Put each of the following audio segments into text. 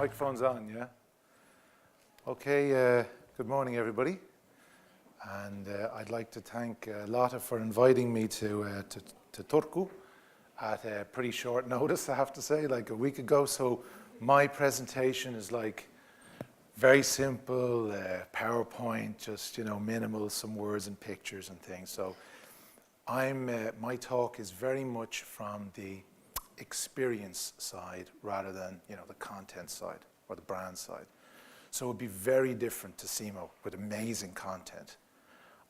Microphone's on, yeah? Okay, good morning everybody. And I'd like to thank Lotta for inviting me to Turku at a pretty short notice, I have to say, like a week ago. So my presentation is like very simple, PowerPoint, just, you know, minimal, some words and pictures and things. So my talk is very much from the experience side rather than, you know, the content side or the brand side. So it would be very different to Simo with amazing content.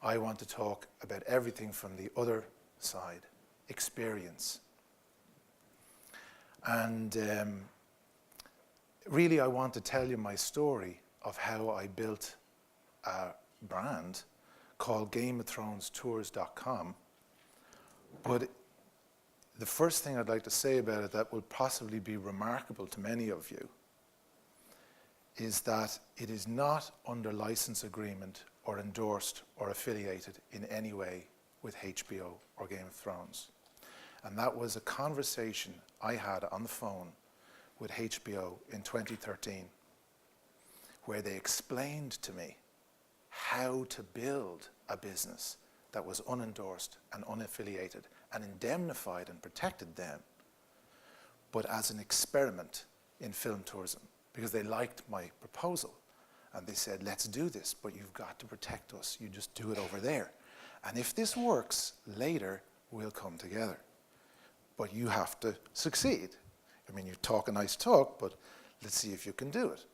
I want to talk about everything from the other side, experience. And really I want to tell you my story of how I built a brand called GameOfThronesTours.com. But the first thing I'd like to say about it that will possibly be remarkable to many of you is that it is not under license agreement or endorsed or affiliated in any way with HBO or Game of Thrones. And that was a conversation I had on the phone with HBO in 2013, where they explained to me how to build a business that was unendorsed and unaffiliated and indemnified and protected them, but as an experiment in film tourism, because they liked my proposal. And they said, let's do this, but you've got to protect us. You just do it over there. And if this works, later we'll come together. But you have to succeed. I mean, you talk a nice talk, but let's see if you can do it.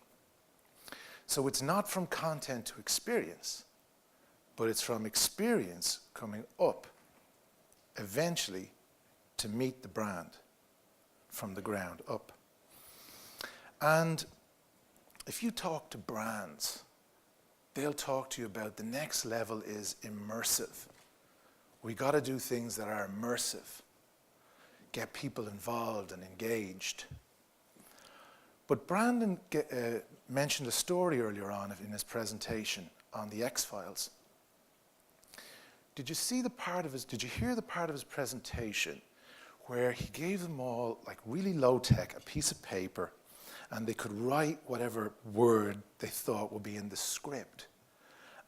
So it's not from content to experience, but it's from experience coming up eventually to meet the brand from the ground up. And if you talk to brands, they'll talk to you about the next level is immersive. We got to do things that are immersive, get people involved and engaged. But Brandon mentioned a story earlier on in his presentation on the X-Files. Did you hear the part of his presentation where he gave them all, like really low tech, a piece of paper, and they could write whatever word they thought would be in the script.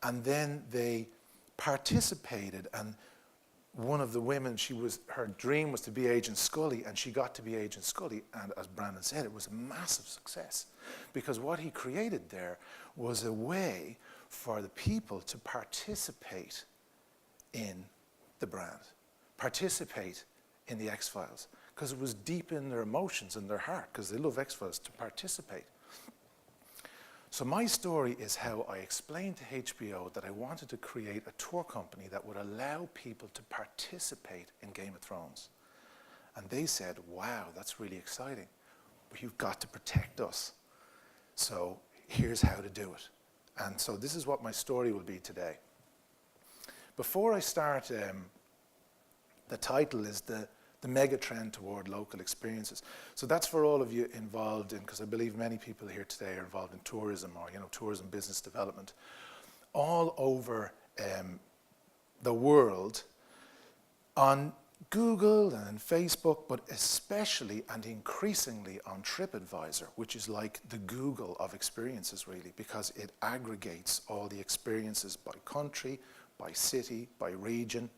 And then they participated, and one of the women, her dream was to be Agent Scully, and she got to be Agent Scully, and as Brandon said, it was a massive success. Because what he created there was a way for the people to participate in the brand, participate in the X-Files, because it was deep in their emotions and their heart, because they love X-Files, to participate. So my story is how I explained to HBO that I wanted to create a tour company that would allow people to participate in Game of Thrones. And they said, wow, that's really exciting, but you've got to protect us. So here's how to do it. And so this is what my story will be today. Before I start, the title is the Megatrend Toward Local Experiences. So that's for all of you involved in, because I believe many people here today are involved in tourism or, you know, tourism business development. All over the world, on Google and Facebook, but especially and increasingly on TripAdvisor, which is like the Google of experiences really, because it aggregates all the experiences by country, by city, by region,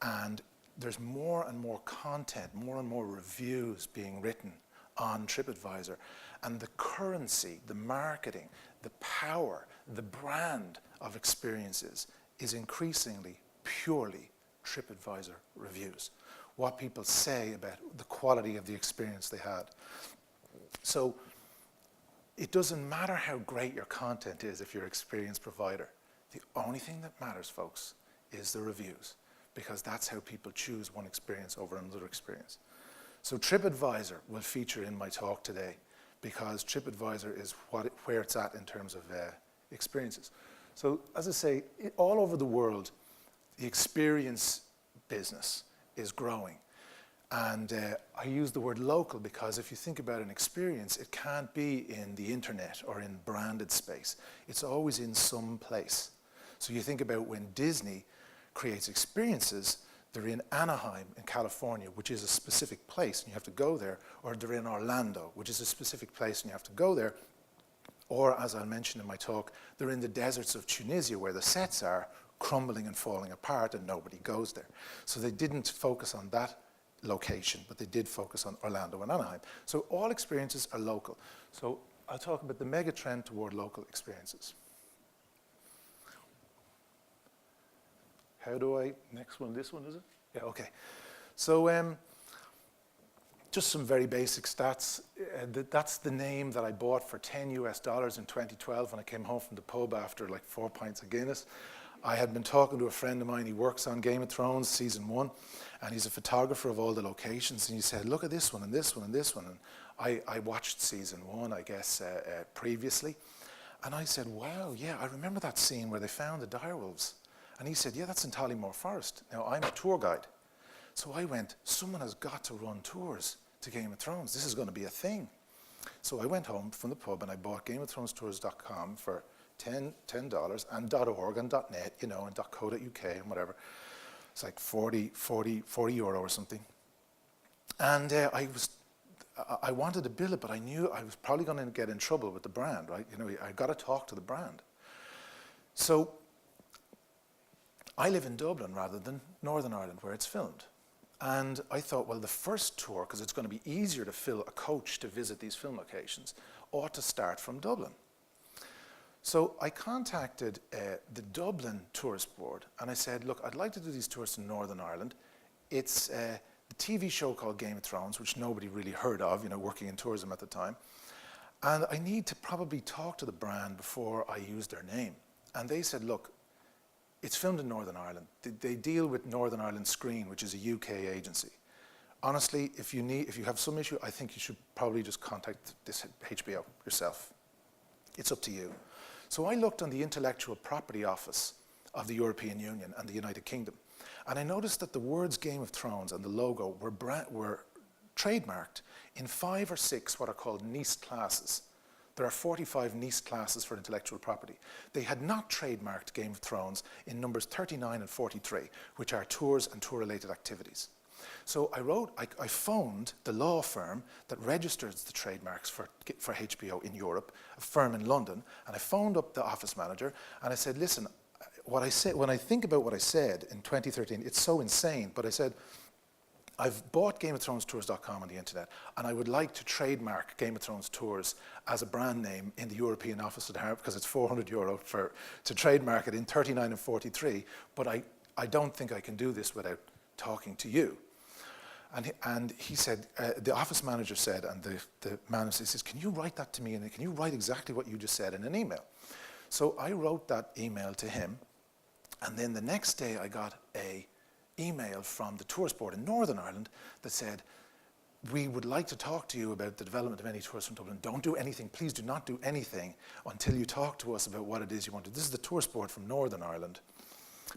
and there's more and more content, more and more reviews being written on TripAdvisor. And the currency, the marketing, the power, the brand of experiences is increasingly purely TripAdvisor reviews. What people say about the quality of the experience they had. So it doesn't matter how great your content is if you're an experience provider. The only thing that matters, folks, is the reviews, because that's how people choose one experience over another experience. So TripAdvisor will feature in my talk today, because TripAdvisor is where it's at in terms of experiences. So as I say, all over the world, the experience business is growing. And I use the word local because if you think about an experience, it can't be in the internet or in branded space. It's always in some place. So you think about when Disney creates experiences, they're in Anaheim in California, which is a specific place and you have to go there, or they're in Orlando, which is a specific place and you have to go there, or as I'll mention in my talk, they're in the deserts of Tunisia where the sets are crumbling and falling apart and nobody goes there. So they didn't focus on that location, but they did focus on Orlando and Anaheim. So all experiences are local. So I'll talk about the megatrend toward local experiences. How do I, next one, this one, is it? Yeah, okay. So just some very basic stats. That's the name that I bought for $10 US in 2012 when I came home from the pub after like 4 pints of Guinness. I had been talking to a friend of mine, he works on Game of Thrones season 1, and he's a photographer of all the locations, and he said, look at this one and this one and this one. And I watched season 1, I guess, previously. And I said, wow, yeah, I remember that scene where they found the direwolves. And he said, yeah, that's in Tollymore Forest. Now, I'm a tour guide. So I went, someone has got to run tours to Game of Thrones. This is going to be a thing. So I went home from the pub and I bought GameOfThronesTours.com for $10 and .org and .net, you know, and .co.uk and whatever. It's like 40 euro or something. And I wanted to build it, but I knew I was probably going to get in trouble with the brand, right? You know, I got to talk to the brand. So I live in Dublin rather than Northern Ireland where it's filmed. And I thought, well, the first tour, because it's going to be easier to fill a coach to visit these film locations, ought to start from Dublin. So I contacted the Dublin Tourist Board and I said, look, I'd like to do these tours in Northern Ireland. It's the TV show called Game of Thrones, which nobody really heard of, you know, working in tourism at the time. And I need to probably talk to the brand before I use their name. And they said, look, it's filmed in Northern Ireland. They deal with Northern Ireland Screen, which is a UK agency. Honestly, if you have some issue, I think you should probably just contact this HBO yourself. It's up to you. So I looked on the Intellectual Property Office of the European Union and the United Kingdom, and I noticed that the words Game of Thrones and the logo were trademarked in 5 or 6 what are called NIS classes. There are 45 NIS classes for intellectual property. They had not trademarked Game of Thrones in numbers 39 and 43, which are tours and tour-related activities. So I phoned the law firm that registers the trademarks for HBO in Europe, a firm in London, and I phoned up the office manager and I said, listen, what I said, when I think about what I said in 2013, it's so insane, but I said, I've bought GameOfThronesTours.com on the internet, and I would like to trademark Game of Thrones Tours as a brand name in the European office of the Harp because it's €400 to trademark it in 39 and 43, but I don't think I can do this without talking to you. And he said, the office manager said, and the manager says, can you write that to me, and can you write exactly what you just said in an email? So I wrote that email to him, and then the next day I got an email from the Tourist Board in Northern Ireland that said, we would like to talk to you about the development of any tours from Dublin. Don't do anything, please do not do anything until you talk to us about what it is you want to do. This is the Tourist Board from Northern Ireland,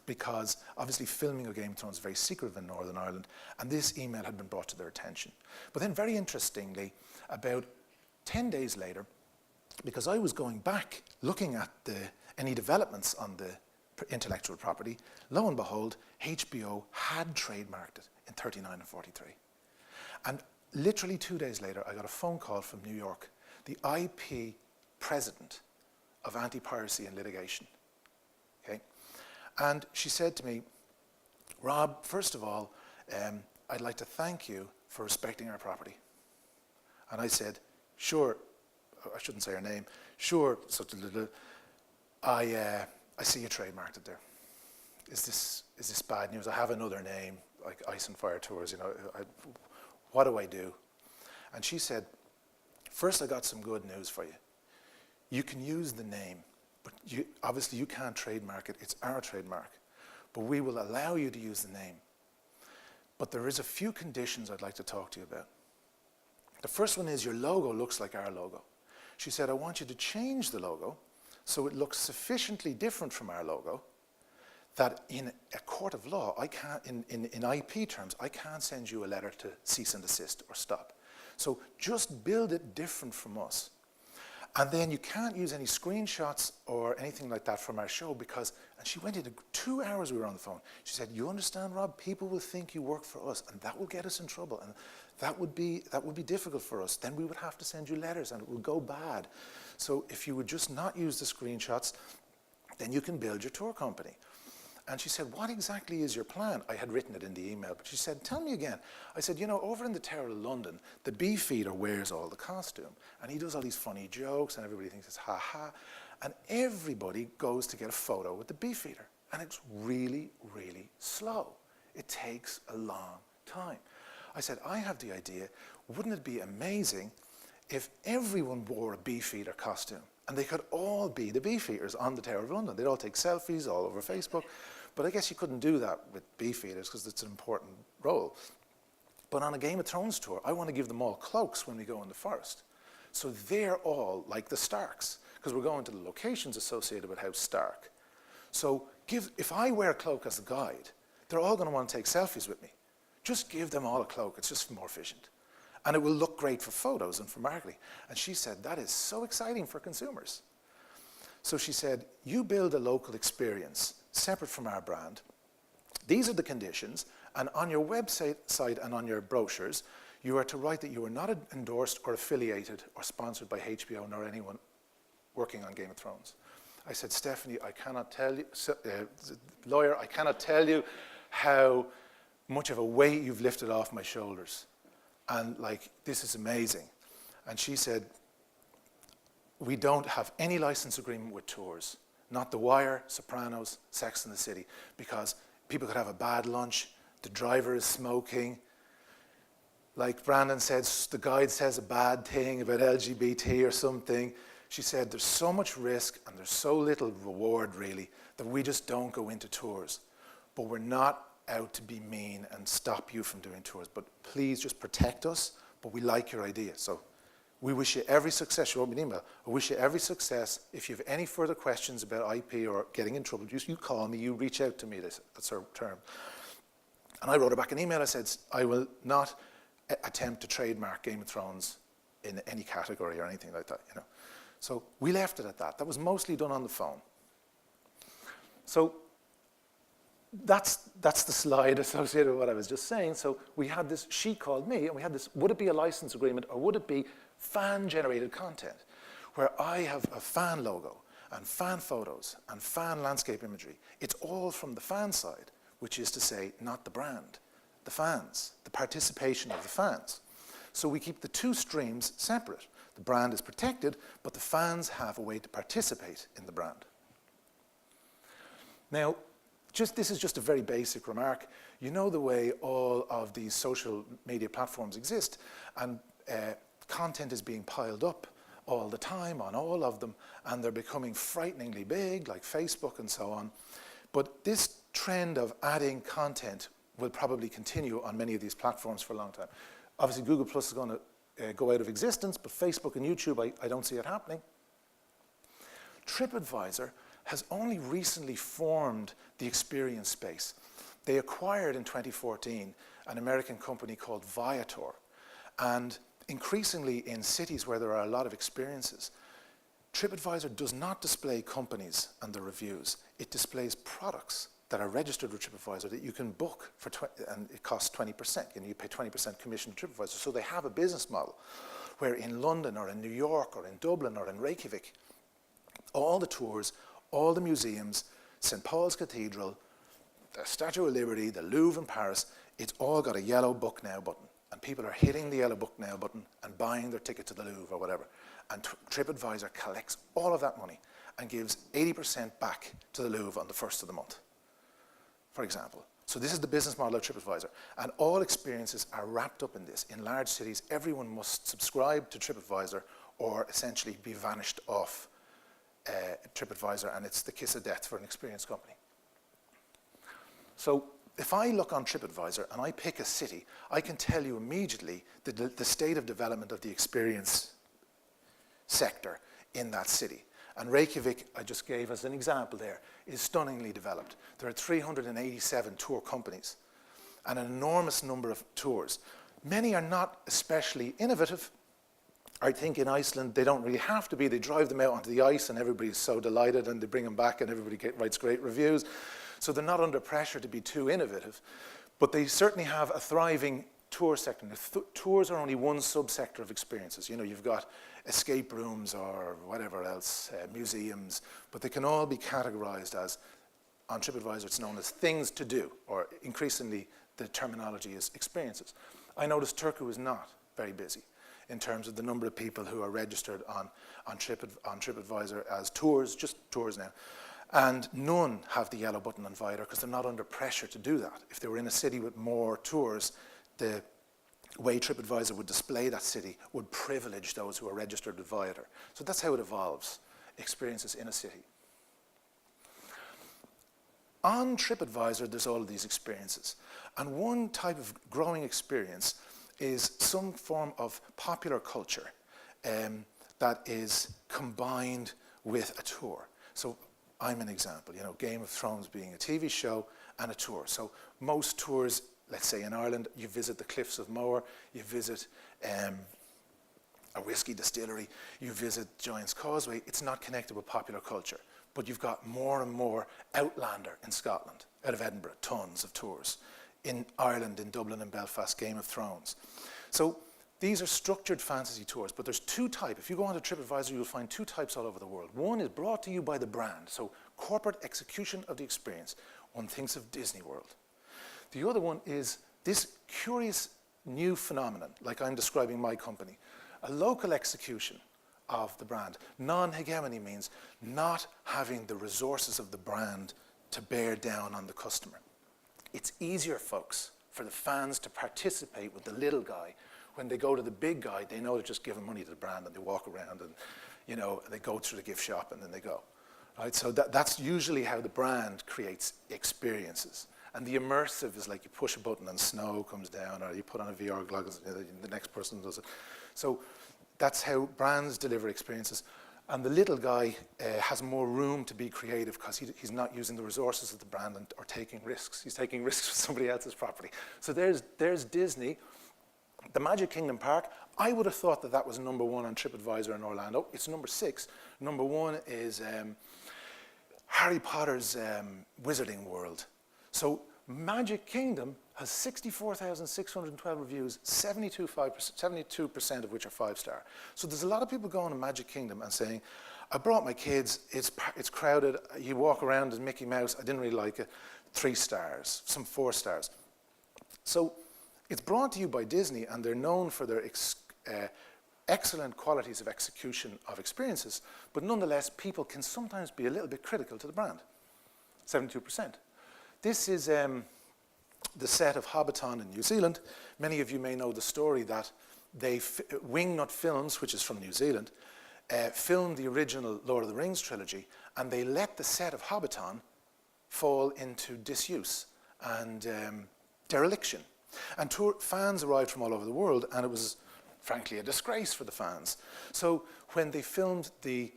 because obviously filming of Game of Thrones is very secretive in Northern Ireland, and this email had been brought to their attention. But then very interestingly, about 10 days later, because I was going back looking at any developments on the intellectual property, lo and behold, HBO had trademarked it in 39 and 43. And literally 2 days later, I got a phone call from New York, the IP president of anti-piracy and litigation. Okay? And she said to me, Rob, first of all, I'd like to thank you for respecting our property. And I said, sure, I shouldn't say her name, sure, I see you trademarked it there. Is this bad news? I have another name, like Ice and Fire Tours, you know, what do I do? And she said, first I got some good news for you. You can use the name, but obviously you can't trademark it, it's our trademark. But we will allow you to use the name. But there is a few conditions I'd like to talk to you about. The first one is your logo looks like our logo. She said, I want you to change the logo so it looks sufficiently different from our logo that in a court of law, I can't, in IP terms, I can't send you a letter to cease and desist or stop. So just build it different from us. And then you can't use any screenshots or anything like that from our show because, and she went into 2 hours we were on the phone. She said, you understand, Rob, people will think you work for us and that will get us in trouble. And that would be difficult for us. Then we would have to send you letters and it would go bad. So if you would just not use the screenshots, then you can build your tour company. And she said, what exactly is your plan? I had written it in the email, but she said, tell me again. I said, you know, over in the Tower of London, the beefeater wears all the costume, and he does all these funny jokes, and everybody thinks it's ha-ha, and everybody goes to get a photo with the beefeater, and it's really, really slow. It takes a long time. I said, I have the idea, wouldn't it be amazing if everyone wore a beefeater costume? And they could all be the beefeaters on the Tower of London. They'd all take selfies all over Facebook. But I guess you couldn't do that with beefeaters because it's an important role. But on a Game of Thrones tour, I want to give them all cloaks when we go in the forest. So they're all like the Starks, because we're going to the locations associated with House Stark. So if I wear a cloak as a guide, they're all going to want to take selfies with me. Just give them all a cloak. It's just more efficient. And it will look great for photos and for marketing. And she said, that is so exciting for consumers. So she said, you build a local experience separate from our brand. These are the conditions. And on your website and on your brochures, you are to write that you are not endorsed or affiliated or sponsored by HBO nor anyone working on Game of Thrones. I said, Stephanie, I cannot tell you, lawyer, I cannot tell you how much of a weight you've lifted off my shoulders. And like, this is amazing. And she said, we don't have any license agreement with tours. Not The Wire, Sopranos, Sex and the City. Because people could have a bad lunch, the driver is smoking. Like Brandon said, the guide says a bad thing about LGBT or something. She said, there's so much risk and there's so little reward really that we just don't go into tours. But we're not out to be mean and stop you from doing tours, but please just protect us, but we like your idea. So we wish you every success. She wrote me an email. I wish you every success. If you have any further questions about IP or getting in trouble, you call me, you reach out to me, that's her term. And I wrote her back an email. I said, I will not attempt to trademark Game of Thrones in any category or anything like that, you know. So we left it at that. That was mostly done on the phone. So that's the slide associated with what I was just saying. So we had this, she called me, and we had this, would it be a license agreement or would it be fan-generated content, where I have a fan logo and fan photos and fan landscape imagery. It's all from the fan side, which is to say, not the brand, the fans, the participation of the fans. So we keep the two streams separate. The brand is protected, but the fans have a way to participate in the brand. Now, this is just a very basic remark. You know the way all of these social media platforms exist, and content is being piled up all the time on all of them, and they're becoming frighteningly big, like Facebook and so on. But this trend of adding content will probably continue on many of these platforms for a long time. Obviously, Google Plus is going to go out of existence, but Facebook and YouTube, I don't see it happening. TripAdvisor has only recently formed the experience space. They acquired in 2014 an American company called Viator. And increasingly in cities where there are a lot of experiences, TripAdvisor does not display companies and their reviews. It displays products that are registered with TripAdvisor that you can book for and it costs 20%, and you pay 20% commission to TripAdvisor. So they have a business model where in London or in New York or in Dublin or in Reykjavik, all the tours, all the museums, St. Paul's Cathedral, the Statue of Liberty, the Louvre in Paris, it's all got a yellow book now button. And people are hitting the yellow book now button and buying their ticket to the Louvre or whatever. And TripAdvisor collects all of that money and gives 80% back to the Louvre on the first of the month, for example. So this is the business model of TripAdvisor. And all experiences are wrapped up in this. In large cities, everyone must subscribe to TripAdvisor or essentially be vanished off TripAdvisor, and it's the kiss of death for an experience company. So if I look on TripAdvisor and I pick a city, I can tell you immediately the state of development of the experience sector in that city. And Reykjavik, I just gave as an example there, is stunningly developed. There are 387 tour companies and an enormous number of tours. Many are not especially innovative, I think in Iceland, they don't really have to be. They drive them out onto the ice and everybody's so delighted and they bring them back and everybody writes great reviews. So they're not under pressure to be too innovative. But they certainly have a thriving tour sector. Tours are only one subsector of experiences. You know, you've got escape rooms or whatever else, museums, but they can all be categorized as, on TripAdvisor, it's known as things to do, or increasingly the terminology is experiences. I noticed Turku is not very busy in terms of the number of people who are registered on TripAdvisor as tours, just tours now. And none have the yellow button on Viator because they're not under pressure to do that. If they were in a city with more tours, the way TripAdvisor would display that city would privilege those who are registered with Viator. So that's how it evolves, experiences in a city. On TripAdvisor, there's all of these experiences. And one type of growing experience is some form of popular culture that is combined with a tour. So I'm an example, you know, Game of Thrones being a TV show and a tour. So most tours, let's say in Ireland, you visit the Cliffs of Moher, you visit a whiskey distillery, you visit Giant's Causeway. It's not connected with popular culture. But you've got more and more Outlander in Scotland, out of Edinburgh, tons of tours. In Ireland, in Dublin and Belfast, Game of Thrones. So these are structured fantasy tours, but there's two types. If you go onto TripAdvisor, you'll find two types all over the world. One is brought to you by the brand, so corporate execution of the experience. One thinks of Disney World. The other one is this curious new phenomenon, like I'm describing my company, a local execution of the brand. Non-hegemony means not having the resources of the brand to bear down on the customer. It's easier, folks, for the fans to participate with the little guy. When they go to the big guy, they know they're just giving money to the brand and they walk around and, you know, they go through the gift shop and then they go. Right? So that's usually how the brand creates experiences. And the immersive is like you push a button and snow comes down, or you put on a VR goggles and the next person does it. So that's how brands deliver experiences. And the little guy has more room to be creative because he's not using the resources of the brand or taking risks. He's taking risks with somebody else's property. So there's Disney. The Magic Kingdom Park, I would have thought that that was number one on TripAdvisor in Orlando. It's number 6. Number 1 is Harry Potter's Wizarding World. So Magic Kingdom has 64,612 reviews, 72% of which are 5-star. So there's a lot of people going to Magic Kingdom and saying, I brought my kids, it's crowded, you walk around as Mickey Mouse, I didn't really like it, 3 stars, some 4 stars. So it's brought to you by Disney and they're known for their excellent qualities of execution of experiences, but nonetheless, people can sometimes be a little bit critical to the brand, 72%. This is the set of Hobbiton in New Zealand. Many of you may know the story that Wingnut Films, which is from New Zealand, filmed the original Lord of the Rings trilogy, and they let the set of Hobbiton fall into disuse and dereliction. And fans arrived from all over the world, and it was, frankly, a disgrace for the fans. So when they filmed the,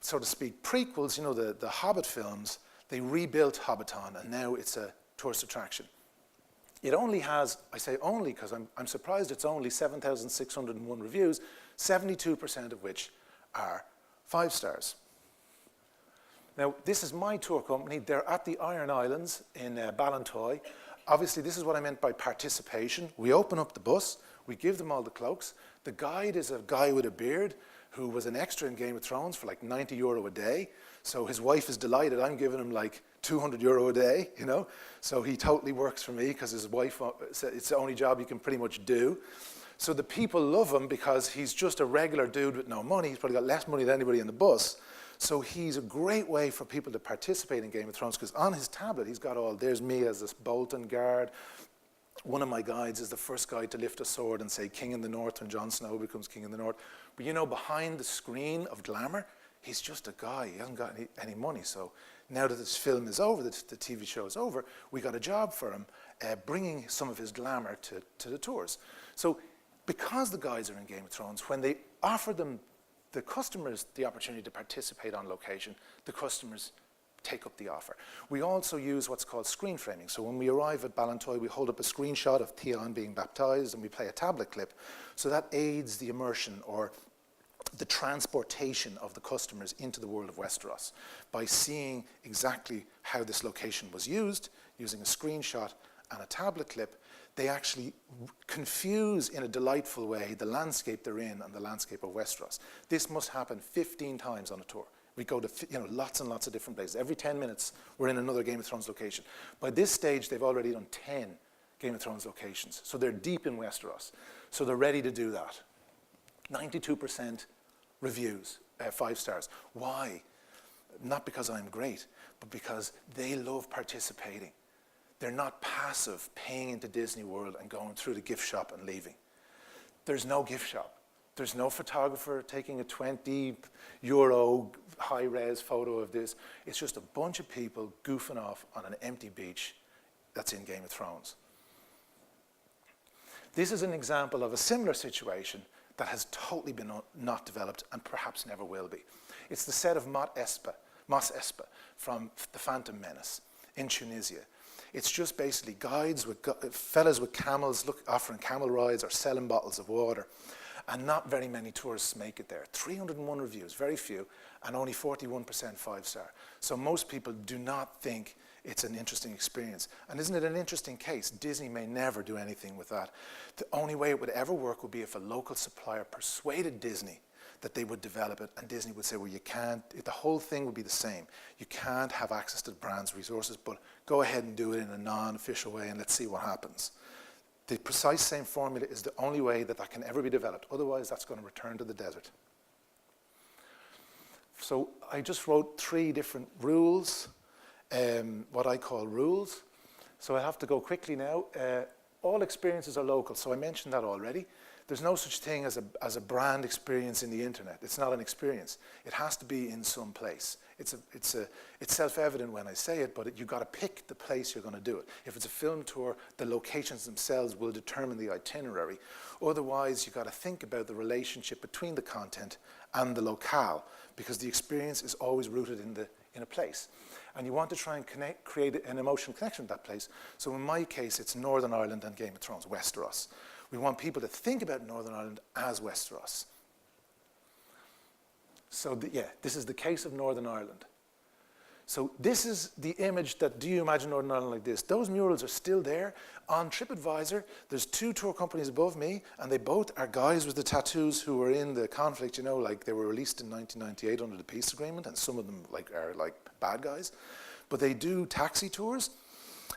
so to speak, prequels, you know, the Hobbit films, they rebuilt Hobbiton, and now it's a tourist attraction. It only has, I say only because I'm surprised it's only 7,601 reviews, 72% of which are 5 stars. Now, this is my tour company. They're at the Iron Islands in Ballantoy. Obviously, this is what I meant by participation. We open up the bus, we give them all the cloaks. The guide is a guy with a beard who was an extra in Game of Thrones for like €90 a day. So his wife is delighted. I'm giving him like €200 a day, you know. So he totally works for me because his wife, it's the only job he can pretty much do. So the people love him because he's just a regular dude with no money. He's probably got less money than anybody in the bus. So he's a great way for people to participate in Game of Thrones because on his tablet, he's got there's me as this Bolton guard. One of my guides is the first guy to lift a sword and say King in the North when Jon Snow becomes King in the North. But you know, behind the screen of glamour, he's just a guy. He hasn't got any money. So now that this film is over, the TV show is over, we got a job for him, bringing some of his glamour to the tours. So because the guys are in Game of Thrones, when they offer them, the customers, the opportunity to participate on location, the customers take up the offer. We also use what's called screen framing. So when we arrive at Ballantoy, we hold up a screenshot of Theon being baptized and we play a tablet clip. So that aids the immersion or the transportation of the customers into the world of Westeros by seeing exactly how this location was used, using a screenshot and a tablet clip. They actually confuse in a delightful way the landscape they're in and the landscape of Westeros. This must happen 15 times on a tour. We go to lots and lots of different places. Every 10 minutes, we're in another Game of Thrones location. By this stage, they've already done 10 Game of Thrones locations. So they're deep in Westeros. So they're ready to do that. 92% reviews, 5 stars. Why? Not because I'm great, but because they love participating. They're not passive, paying into Disney World and going through the gift shop and leaving. There's no gift shop. There's no photographer taking a €20 high-res photo of this. It's just a bunch of people goofing off on an empty beach that's in Game of Thrones. This is an example of a similar situation that has totally been not developed and perhaps never will be. It's the set of Mos Espa from The Phantom Menace in Tunisia. It's just basically guides with fellas with camels offering camel rides or selling bottles of water. And not very many tourists make it there. 301 reviews, very few, and only 41% 5-star. So most people do not think it's an interesting experience. And isn't it an interesting case? Disney may never do anything with that. The only way it would ever work would be if a local supplier persuaded Disney that they would develop it, and Disney would say, well, you can't, the whole thing would be the same. You can't have access to the brand's resources, but go ahead and do it in a non-official way and let's see what happens. The precise same formula is the only way that can ever be developed. Otherwise, that's going to return to the desert. So I just wrote 3 different rules, what I call rules. So I have to go quickly now. All experiences are local, so I mentioned that already. There's no such thing as a brand experience in the internet. It's not an experience. It has to be in some place. It's self-evident when I say it, but you've got to pick the place you're going to do it. If it's a film tour, the locations themselves will determine the itinerary. Otherwise, you've got to think about the relationship between the content and the locale, because the experience is always rooted in a place. And you want to try and create an emotional connection with that place. So in my case, it's Northern Ireland and Game of Thrones, Westeros. We want people to think about Northern Ireland as Westeros. So this is the case of Northern Ireland. So this is the image that, do you imagine Northern Ireland like this? Those murals are still there. On TripAdvisor, there's 2 tour companies above me, and they both are guys with the tattoos who were in the conflict, like they were released in 1998 under the peace agreement, and some of them are bad guys. But they do taxi tours,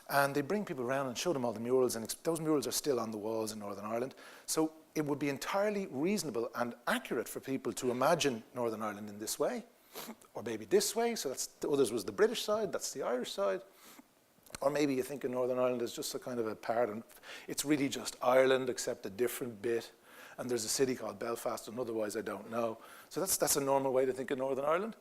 and they bring people around and show them all the murals, and those murals are still on the walls in Northern Ireland. So it would be entirely reasonable and accurate for people to imagine Northern Ireland in this way, or maybe this way. So the others was the British side, that's the Irish side. Or maybe you think of Northern Ireland as just a kind of a part, and it's really just Ireland except a different bit. And there's a city called Belfast, and otherwise I don't know. So that's a normal way to think of Northern Ireland.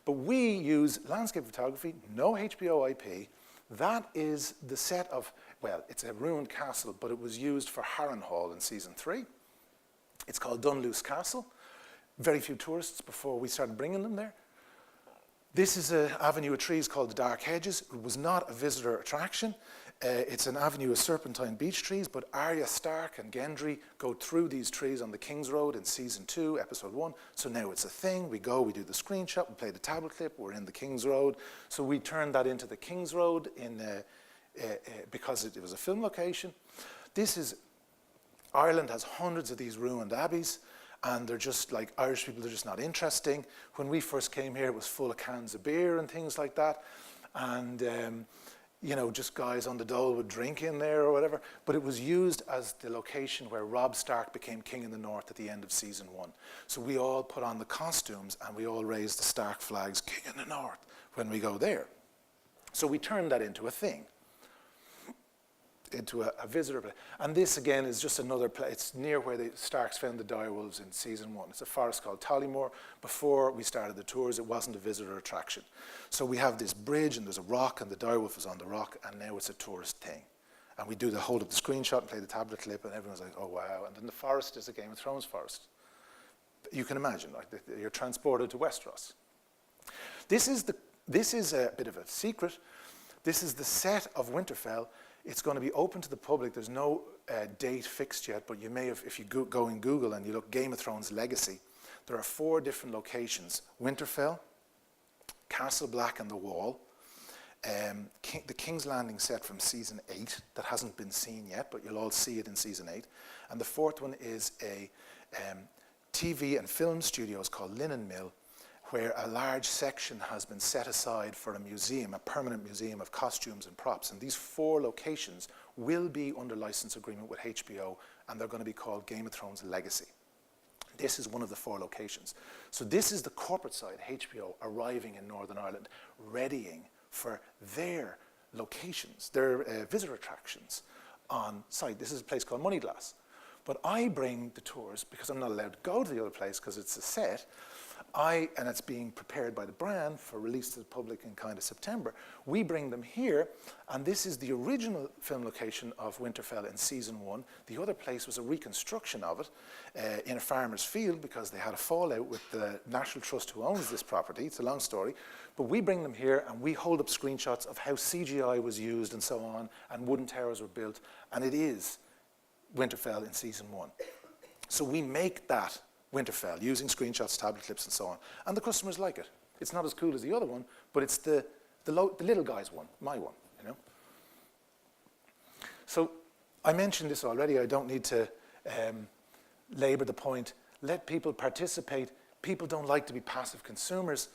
But we use landscape photography, no HBO IP. That is the set of, well, it's a ruined castle, but it was used for Harrenhal in season 3. It's called Dunluce Castle. Very few tourists before we started bringing them there. This is an avenue of trees called the Dark Hedges. It was not a visitor attraction. It's an avenue of serpentine beech trees, but Arya Stark and Gendry go through these trees on the King's Road in season 2, episode 1. So now it's a thing. We go, we do the screenshot, we play the tablet clip, we're in the King's Road. So we turned that into the King's Road because it was a film location. Ireland has hundreds of these ruined abbeys, and they're just like Irish people, they're just not interesting. When we first came here, it was full of cans of beer and things like that. And just guys on the dole would drink in there or whatever. But it was used as the location where Robb Stark became king in the north at the end of season 1. So we all put on the costumes and we all raised the Stark flags, king in the north, when we go there. So we turned that into a thing, into a visitor place. And this again is just another place. It's near where the Starks found the direwolves in season 1. It's a forest called Tollymore. Before we started the tours, it wasn't a visitor attraction. So we have this bridge and there's a rock and the direwolf is on the rock, and now it's a tourist thing. And we do the hold up the screenshot and play the tablet clip, and everyone's like, oh wow. And then the forest is a Game of Thrones forest. You can imagine, you're transported to Westeros. This is This is a bit of a secret. This is the set of Winterfell. It's going to be open to the public. There's no date fixed yet, but you may have, if you go in Google and you look Game of Thrones Legacy, there are 4 different locations. Winterfell, Castle Black and the Wall, the King's Landing set from season 8 that hasn't been seen yet, but you'll all see it in season 8. And the 4th one is a TV and film studios called Linen Mill, where a large section has been set aside for a museum, a permanent museum of costumes and props. And these 4 locations will be under license agreement with HBO, and they're going to be called Game of Thrones Legacy. This is one of the 4 locations. So this is the corporate side, HBO, arriving in Northern Ireland, readying for their locations, their visitor attractions on site. This is a place called Moneyglass. But I bring the tours, because I'm not allowed to go to the other place because it's a set, and it's being prepared by the brand for release to the public in kind of September. We bring them here, and this is the original film location of Winterfell in season 1. The other place was a reconstruction of it in a farmer's field because they had a fallout with the National Trust who owns this property. It's a long story. But we bring them here and we hold up screenshots of how CGI was used and so on, and wooden towers were built, and it is Winterfell in season 1. So we make that Winterfell using screenshots, tablet clips, and so on. And the customers like it. It's not as cool as the other one, but it's the little guy's one, my one, you know. So I mentioned this already. I don't need to labor the point. Let people participate. People don't like to be passive consumers.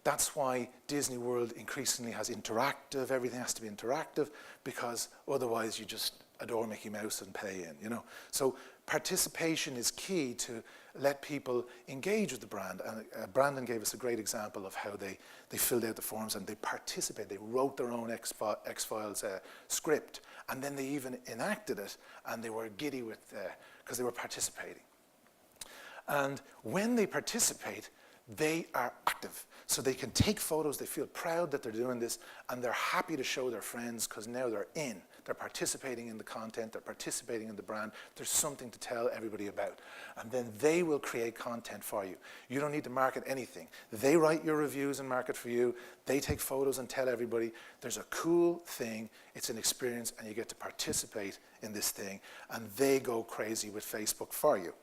That's why Disney World increasingly has interactive. Everything has to be interactive, because otherwise you just adore Mickey Mouse and pay in, you know. So participation is key to let people engage with the brand. And Brandon gave us a great example of how they filled out the forms and they participated. They wrote their own X-Files script, and then they even enacted it, and they were giddy with because they were participating. And when they participate, they are active. So they can take photos, they feel proud that they're doing this, and they're happy to show their friends because now they're in. They're participating in the content, they're participating in the brand. There's something to tell everybody about. And then they will create content for you. You don't need to market anything. They write your reviews and market for you. They take photos and tell everybody. There's a cool thing, it's an experience, and you get to participate in this thing. And they go crazy with Facebook for you.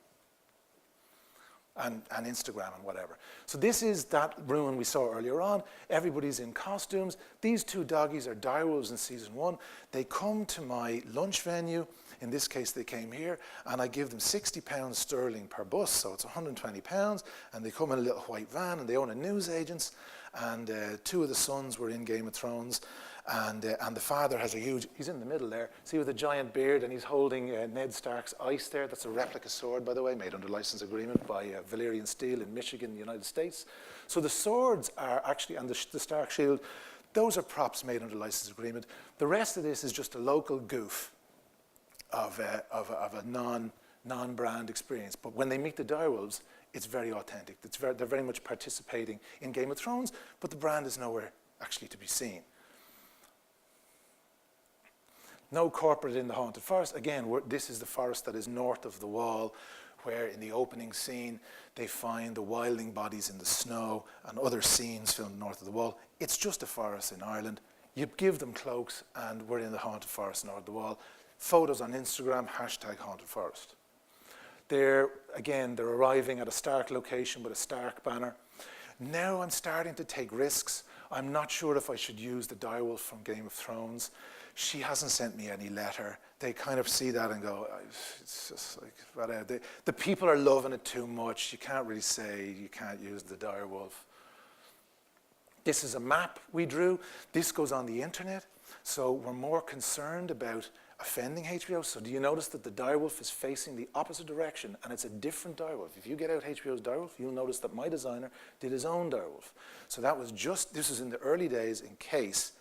And Instagram and whatever. So this is that ruin we saw earlier on. Everybody's in costumes. These 2 doggies are direwolves in season 1. They come to my lunch venue. In this case, they came here, and I give them £60 sterling per bus, so it's £120. And they come in a little white van, and they own a newsagents. And 2 of the sons were in Game of Thrones. And the father has a huge, he's in the middle there, see, with a giant beard, and he's holding Ned Stark's ice there. That's a replica sword, by the way, made under license agreement by Valyrian Steel in Michigan, the United States. So the swords are actually, and the Stark shield, those are props made under license agreement. The rest of this is just a local goof of a non-brand experience. But when they meet the direwolves, it's very authentic. They're very much participating in Game of Thrones, but the brand is nowhere actually to be seen. No corporate in the Haunted Forest. Again, this is the forest that is north of the wall, where in the opening scene they find the wilding bodies in the snow and other scenes filmed north of the wall. It's just a forest in Ireland. You give them cloaks and we're in the Haunted Forest north of the wall. Photos on Instagram, #HauntedForest. They're arriving at a Stark location with a Stark banner. Now I'm starting to take risks. I'm not sure if I should use the direwolf from Game of Thrones. She hasn't sent me any letter. They kind of see that and go, it's just like, whatever. The people are loving it too much. You can't really say you can't use the direwolf. This is a map we drew. This goes on the internet. So we're more concerned about offending HBO. So do you notice that the direwolf is facing the opposite direction, and it's a different direwolf? If you get out HBO's direwolf, you'll notice that my designer did his own direwolf. So that was just, this was in the early days in case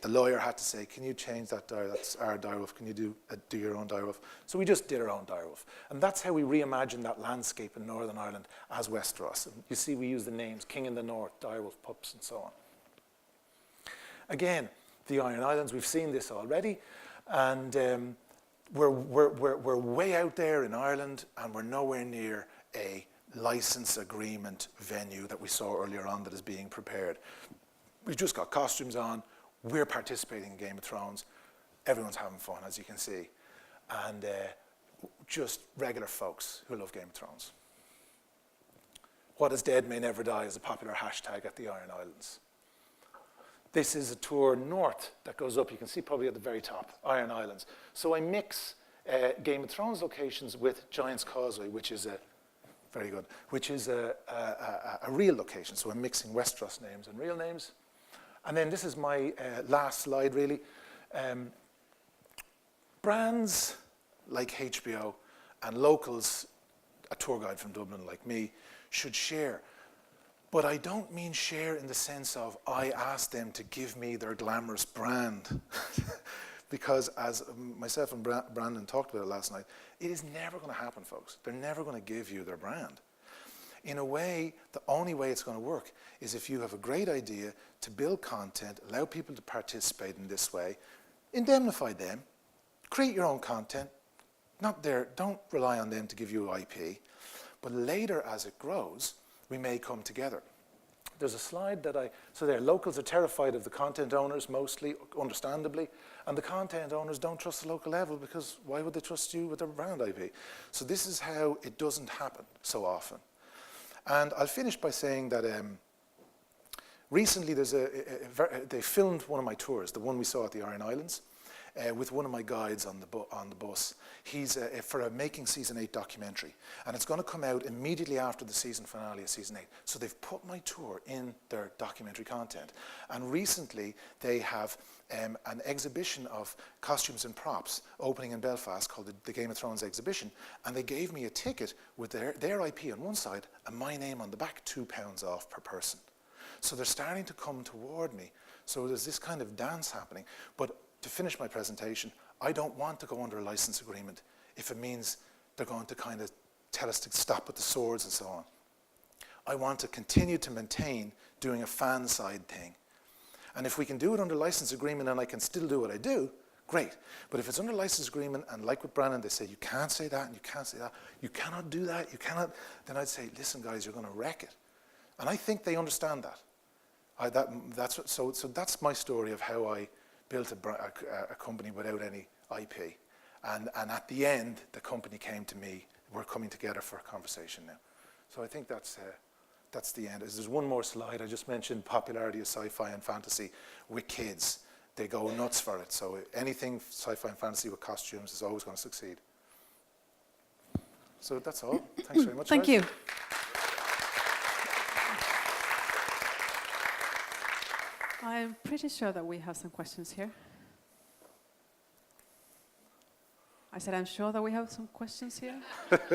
the lawyer had to say, can you change that direwolf? That's our direwolf. Can you do your own direwolf? So we just did our own direwolf. And that's how we reimagined that landscape in Northern Ireland as Westeros. And you see we use the names King in the North, direwolf pups, and so on. Again, the Iron Islands, we've seen this already. And we're way out there in Ireland, and we're nowhere near a license agreement venue that we saw earlier on that is being prepared. we've just got costumes on, we're participating in Game of Thrones, everyone's having fun, as you can see, and just regular folks who love Game of Thrones. What is dead may never die is a popular hashtag at the Iron Islands. This is a tour north that goes up, you can see probably at the very top, Iron Islands. So I mix Game of Thrones locations with Giant's Causeway, which is a real location. So I'm mixing Westeros names and real names. And then this is my last slide, really. Brands like HBO and locals, a tour guide from Dublin like me, should share. But I don't mean share in the sense of I ask them to give me their glamorous brand. Because as myself and Brandon talked about it last night, it is never going to happen, folks. They're never going to give you their brand. In a way, the only way it's going to work is if you have a great idea to build content, allow people to participate in this way, indemnify them, create your own content, don't rely on them to give you IP, but later as it grows, we may come together. There's a slide locals are terrified of the content owners mostly, understandably, and the content owners don't trust the local level because why would they trust you with their brand IP? So this is how it doesn't happen so often. And I'll finish by saying that recently they filmed one of my tours, the one we saw at the Iron Islands, with one of my guides on the bus. He's for a Making Season 8 documentary. And it's going to come out immediately after the season finale of Season 8. So they've put my tour in their documentary content. And recently they have an exhibition of costumes and props opening in Belfast called the Game of Thrones exhibition. And they gave me a ticket with their IP on one side and my name on the back, £2 off per person. So they're starting to come toward me. So there's this kind of dance happening. But to finish my presentation, I don't want to go under a license agreement if it means they're going to kind of tell us to stop with the swords and so on. I want to continue to maintain doing a fan side thing. And if we can do it under license agreement and I can still do what I do, great. But if it's under license agreement and like with Brandon, they say, you can't say that and you can't say that, you cannot do that, you cannot, then I'd say, listen guys, you're going to wreck it. And I think they understand that. So that's my story of how I built a company without any IP. And at the end, the company came to me. We're coming together for a conversation now. So I think that's the end. There's one more slide. I just mentioned popularity of sci-fi and fantasy with kids. They go nuts for it. So anything sci-fi and fantasy with costumes is always going to succeed. So that's all. Thanks very much. Thank you. I'm pretty sure that we have some questions here. I said I'm sure that we have some questions here. Yep.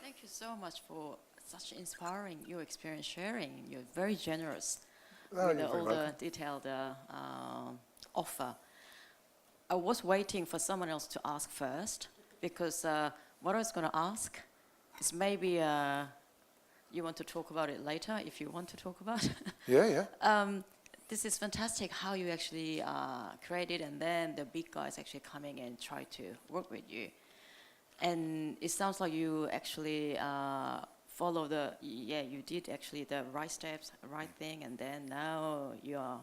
Thank you so much for such inspiring your experience sharing. You're very generous with all the detailed offer. I was waiting for someone else to ask first because what I was going to ask is maybe you want to talk about it later if you want to talk about it. Yeah. This is fantastic how you actually created and then the big guys actually coming and try to work with you. And it sounds like you actually follow you did actually the right steps, right thing, and then now you are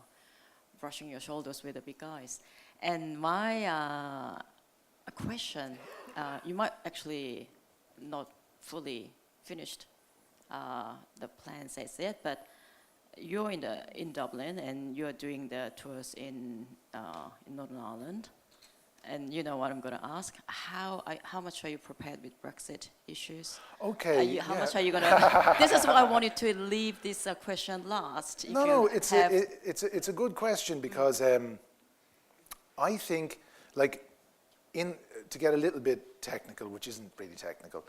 brushing your shoulders with the big guys. And my question, you might actually not fully finished the plans as yet, but you're in Dublin and you're doing the tours in Northern Ireland, and you know what I'm going to ask: how much are you prepared with Brexit issues? Okay. How much are you going to? This is why I wanted to leave this question last. It's a good question because I think to get a little bit technical, which isn't really technical.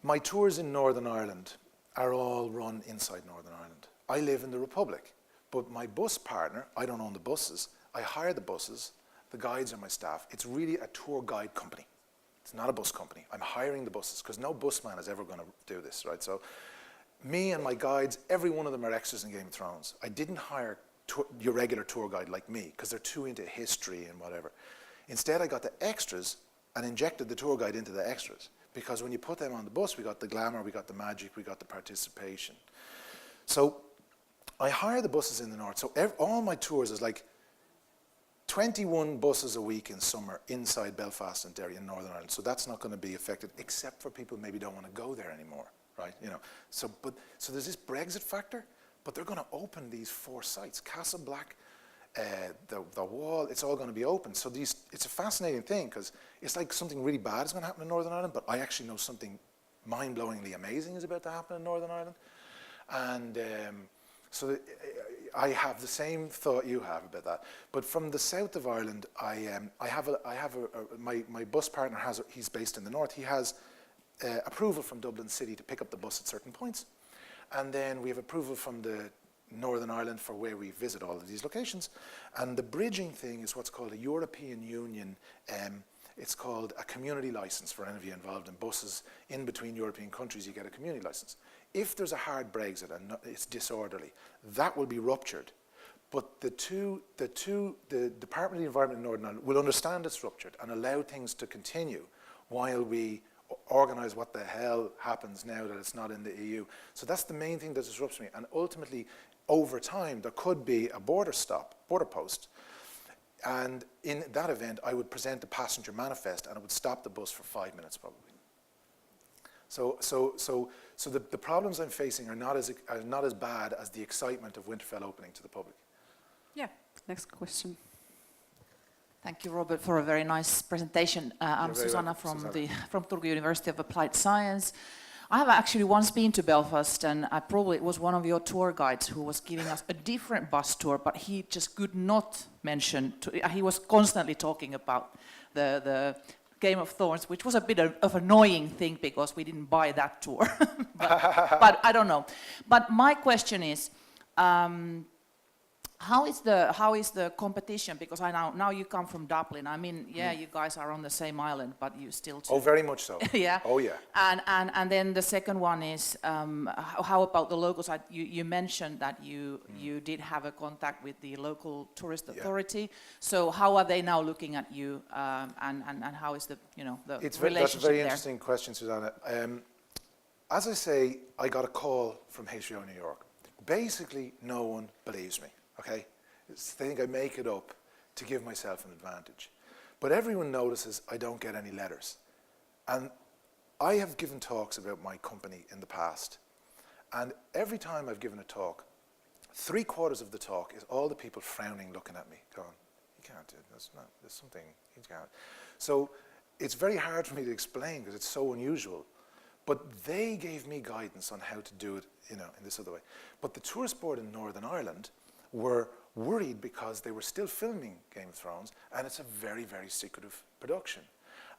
My tours in Northern Ireland are all run inside Northern Ireland. I live in the Republic, but my bus partner, I don't own the buses, I hire the buses, the guides are my staff. It's really a tour guide company. It's not a bus company. I'm hiring the buses because no busman is ever going to do this, right? So me and my guides, every one of them are extras in Game of Thrones. I didn't hire your regular tour guide like me because they're too into history and whatever. Instead, I got the extras and injected the tour guide into the extras because when you put them on the bus, we got the glamour, we got the magic, we got the participation. So I hire the buses in the north. So all my tours is like 21 buses a week in summer inside Belfast and Derry in Northern Ireland. So that's not going to be affected, except for people maybe don't want to go there anymore, right? You know. So there's this Brexit factor, but they're going to open these 4 sites: Castleblack, the Wall. It's all going to be open. So it's a fascinating thing, because it's like something really bad is going to happen in Northern Ireland, but I actually know something mind-blowingly amazing is about to happen in Northern Ireland. And so I have the same thought you have about that. But from the south of Ireland, my bus partner he's based in the north. He has approval from Dublin City to pick up the bus at certain points. And then we have approval from the Northern Ireland for where we visit all of these locations. And the bridging thing is what's called a European Union, it's called a community license for any of you involved in buses. In between European countries, you get a community license. If there's a hard Brexit and it's disorderly, that will be ruptured. But the Department of the Environment in Northern Ireland will understand it's ruptured and allow things to continue while we organise what the hell happens now that it's not in the EU. So that's the main thing that disrupts me. And ultimately, over time, there could be a border post. And in that event, I would present the passenger manifest and it would stop the bus for 5 minutes probably. So the problems I'm facing are not as bad as the excitement of Winterfell opening to the public. Yeah, next question. Thank you, Robert, for a very nice presentation. I'm very Susanna welcome, from Turku University of Applied Science. I have actually once been to Belfast, and it was one of your tour guides who was giving us a different bus tour, but he just could not mention, he was constantly talking about the Game of Thrones, which was a bit of annoying thing because we didn't buy that tour. but I don't know. But my question is, how is the competition? Because now you come from Dublin. I mean, yeah, you guys are on the same island, but you still. Oh, very much so. Yeah. Oh, yeah. And then the second one is, how about the locals? You mentioned that you did have a contact with the local tourist authority. So how are they now looking at you? And how is the relationship That's a very there? interesting question, Susanna. As I say, I got a call from HBO New York. Basically, no one believes me. Okay, they think I make it up to give myself an advantage. But everyone notices I don't get any letters. And I have given talks about my company in the past. And every time I've given a talk, 3/4 of the talk is all the people frowning, looking at me, going, you can't do it, there's something, you can't. So it's very hard for me to explain because it's so unusual. But they gave me guidance on how to do it, in this other way. But the tourist board in Northern Ireland were worried because they were still filming Game of Thrones, and it's a very, very secretive production.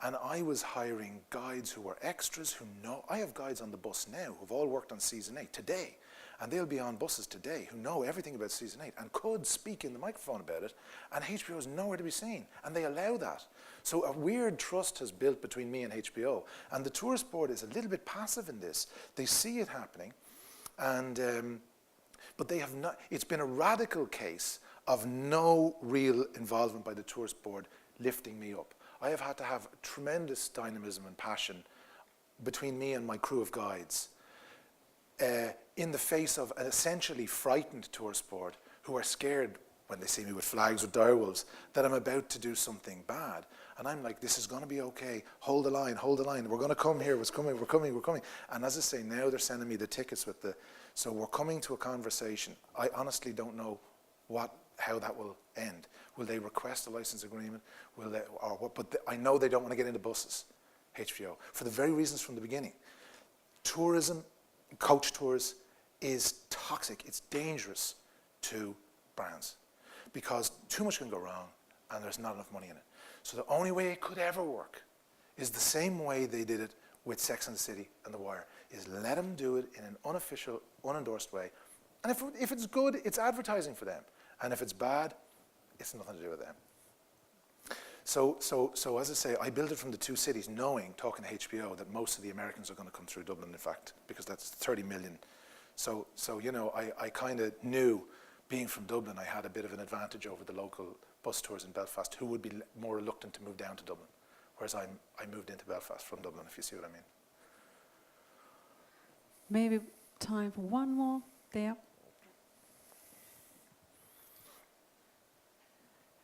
And I was hiring guides who were extras who know. I have guides on the bus now who've all worked on season 8 today, and they'll be on buses today who know everything about season 8 and could speak in the microphone about it, and HBO is nowhere to be seen, and they allow that. So a weird trust has built between me and HBO, and the tourist board is a little bit passive in this. They see it happening, and but they have not. It's been a radical case of no real involvement by the tourist board lifting me up. I have had to have tremendous dynamism and passion between me and my crew of guides in the face of an essentially frightened tourist board who are scared when they see me with flags or direwolves that I'm about to do something bad. And I'm like, this is going to be okay. Hold the line. We're going to come here. We're coming. And as I say, now they're sending me the tickets with the... So we're coming to a conversation. I honestly don't know how that will end. Will they request a license agreement? Will they, or what? But I know they don't want to get into buses, HBO, for the very reasons from the beginning. Tourism, coach tours, is toxic. It's dangerous to brands because too much can go wrong and there's not enough money in it. So the only way it could ever work is the same way they did it with Sex and the City and The Wire, is let them do it in an unofficial, unendorsed way. And if it's good, it's advertising for them. And if it's bad, it's nothing to do with them. So as I say, I built it from the 2 cities, knowing, talking to HBO, that most of the Americans are going to come through Dublin, in fact, because that's 30 million. So I kind of knew, being from Dublin, I had a bit of an advantage over the local bus tours in Belfast, who would be more reluctant to move down to Dublin, whereas I moved into Belfast from Dublin, if you see what I mean. Maybe time for one more there.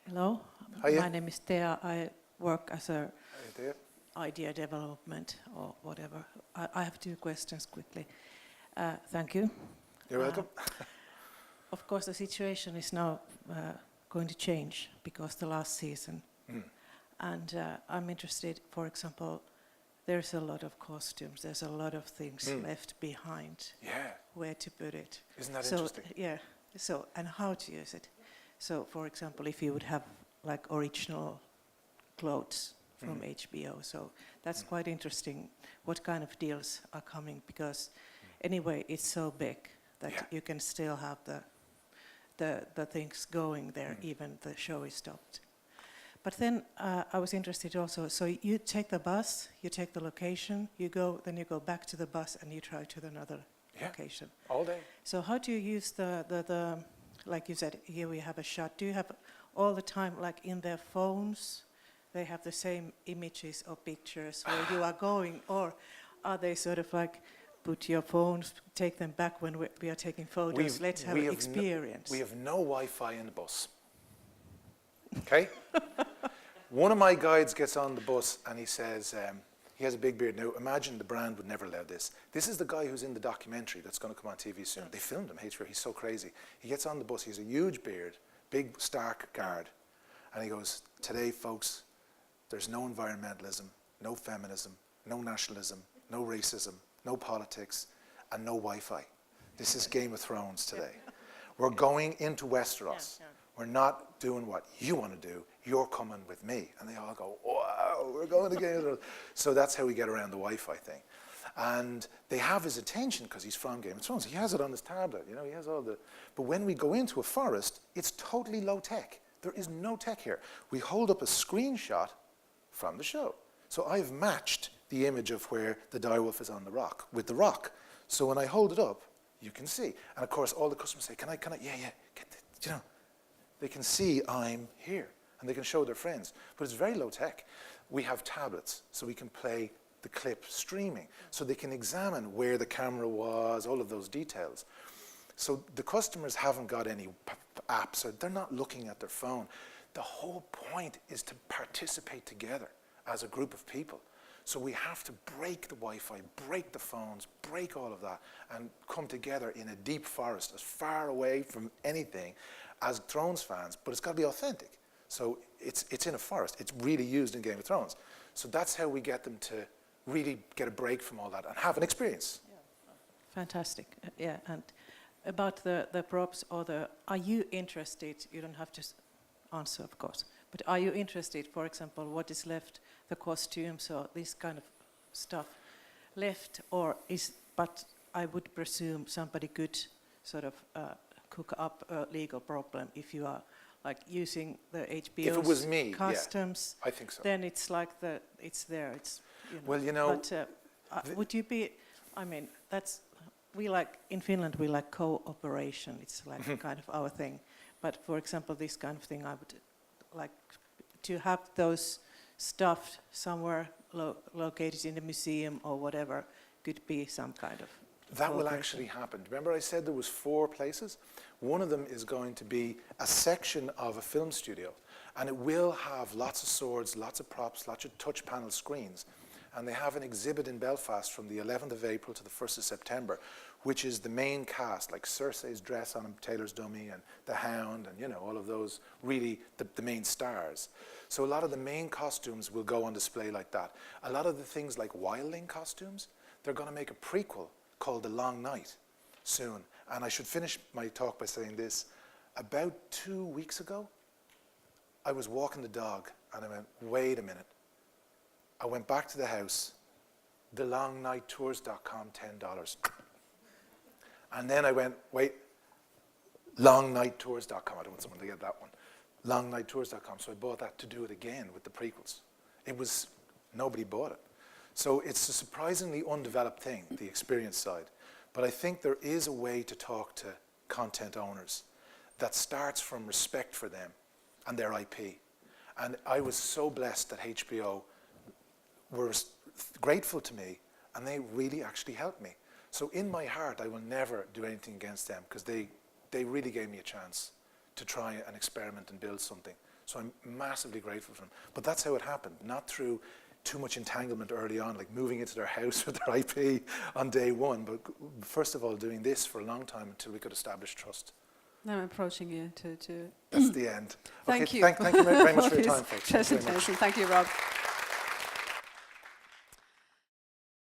Hello, Hiya. my name is Thea. I work as a Hey, Dave. idea development or whatever. I have two questions quickly. Thank you. You're welcome. Of course, the situation is now going to change because the last season. And I'm interested, for example, there's a lot of costumes, there's a lot of things left behind. Yeah, Where to put it. isn't that So, interesting? yeah, so, and how to use it. So, for example, if you would have like original clothes from HBO, so that's quite interesting. What kind of deals are coming? Because anyway, it's so big that Yeah. you can still have the things going there, even the show is stopped. But then I was interested also, so you take the bus, you take the location, then you go back to the bus and you try to another Yeah. location. All day. So how do you use the like you said, here we have a shot. Do you have all the time, like in their phones, they have the same images or pictures where you are going, or are they sort of like, put your phones, take them back when we are taking photos, let's have an experience. We have no Wi-Fi in the bus. Okay? One of my guides gets on the bus and he says, he has a big beard. Now, imagine the brand would never allow this. This is the guy who's in the documentary that's going to come on TV soon. They filmed him, HBO. He's so crazy. He gets on the bus. He has a huge beard, big, stark guard. And he goes, today, folks, there's no environmentalism, no feminism, no nationalism, no racism, no politics, and no Wi-Fi. This is Game of Thrones today. We're going into Westeros. We're not doing what you want to do. You're coming with me. And they all go, wow, we're going to Game of Thrones. So that's how we get around the Wi-Fi thing. And they have his attention because he's from Game of Thrones. He has it on his tablet, you know, he has all the... But when we go into a forest, it's totally low tech. There is no tech here. We hold up a screenshot from the show. So I've matched the image of where the direwolf is on the rock with the rock. So when I hold it up, you can see. And of course, all the customers say, can I, yeah, get the, you know. They can see I'm here and they can show their friends. But it's very low tech. We have tablets, so we can play the clip streaming. So they can examine where the camera was, all of those details. So the customers haven't got any apps, or they're not looking at their phone. The whole point is to participate together as a group of people. So we have to break the Wi-Fi, break the phones, break all of that, and come together in a deep forest, as far away from anything as Thrones fans, but it's got to be authentic. So it's in a forest. It's really used in Game of Thrones. So that's how we get them to really get a break from all that and have an experience. Fantastic, yeah. And about the props or are you interested, you don't have to answer of course, but are you interested, for example, what is left, the costumes or this kind of stuff left, but I would presume somebody could sort of cook up a legal problem if you are like using the HBO's If it was me, customs, yeah, I think so. then it's like it's there, it's, you know. Well, you know, But would you be, I mean, in Finland we like cooperation, it's like kind of our thing. But for example, this kind of thing, I would like to have those stuff somewhere located in the museum or whatever, could be some kind of that will cooperation. actually happen. Remember I said there was 4 places? One of them is going to be a section of a film studio, and it will have lots of swords, lots of props, lots of touch panel screens. And they have an exhibit in Belfast from the 11th of April to the 1st of September, which is the main cast, like Cersei's dress on Taylor's dummy and the Hound and, you know, all of those really the main stars. So a lot of the main costumes will go on display like that. A lot of the things like wildling costumes, they're going to make a prequel called The Long Night soon. And I should finish my talk by saying this. About 2 weeks ago, I was walking the dog and I went, wait a minute. I went back to the house, thelongnightours.com, $10. And then I went, wait, longnightours.com. I don't want someone to get that one. Longnightours.com. So I bought that to do it again with the prequels. Nobody bought it. So it's a surprisingly undeveloped thing, the experience side. But I think there is a way to talk to content owners that starts from respect for them and their IP. And I was so blessed that HBO were grateful to me, and they really actually helped me. So in my heart, I will never do anything against them, because they really gave me a chance to try an experiment and build something. So I'm massively grateful for them. But that's how it happened, not through too much entanglement early on, like moving into their house with their IP on day one, but first of all doing this for a long time until we could establish trust. Now I'm approaching you to That's the end. Thank Okay, you. Thank you very much for your this time, folks. Thank you very much. presentation. Thank you, Rob.